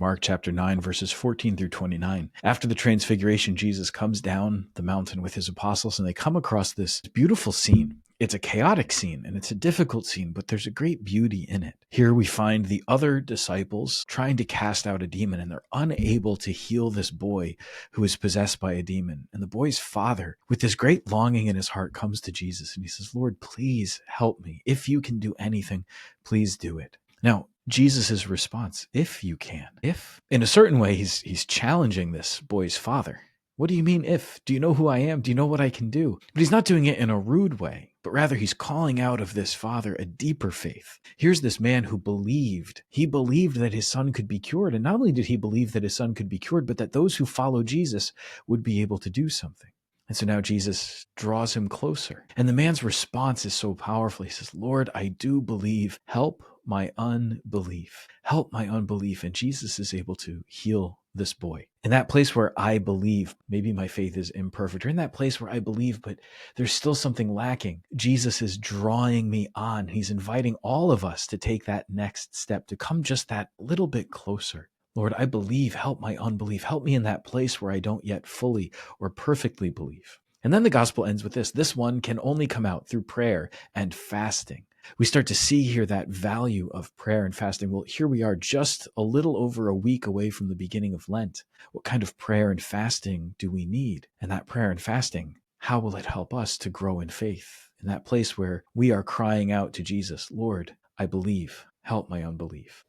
Mark chapter 9, verses 14 through 29. After the transfiguration, Jesus comes down the mountain with his apostles, and they come across this beautiful scene. It's a chaotic scene, and it's a difficult scene, but there's a great beauty in it. Here we find the other disciples trying to cast out a demon, and they're unable to heal this boy who is possessed by a demon. And the boy's father, with this great longing in his heart, comes to Jesus, and he says, "Lord, please help me. If you can do anything, please do it." Now, Jesus' response, "If you can." If, in a certain way, he's challenging this boy's father. What do you mean if? Do you know who I am? Do you know what I can do? But he's not doing it in a rude way, but rather he's calling out of this father a deeper faith. Here's this man who believed. He believed that his son could be cured. And not only did he believe that his son could be cured, but that those who follow Jesus would be able to do something. And so now Jesus draws him closer. And the man's response is so powerful. He says, "Lord, I do believe. Help my unbelief. Help my unbelief." And Jesus is able to heal this boy. In that place where I believe, maybe my faith is imperfect, or in that place where I believe, but there's still something lacking, Jesus is drawing me on. He's inviting all of us to take that next step, to come just that little bit closer. Lord, I believe. Help my unbelief. Help me in that place where I don't yet fully or perfectly believe. And then the gospel ends with this. This one can only come out through prayer and fasting. We start to see here that value of prayer and fasting. Well, here we are just a little over a week away from the beginning of Lent. What kind of prayer and fasting do we need? And that prayer and fasting, how will it help us to grow in faith? In that place where we are crying out to Jesus, "Lord, I believe. Help my unbelief."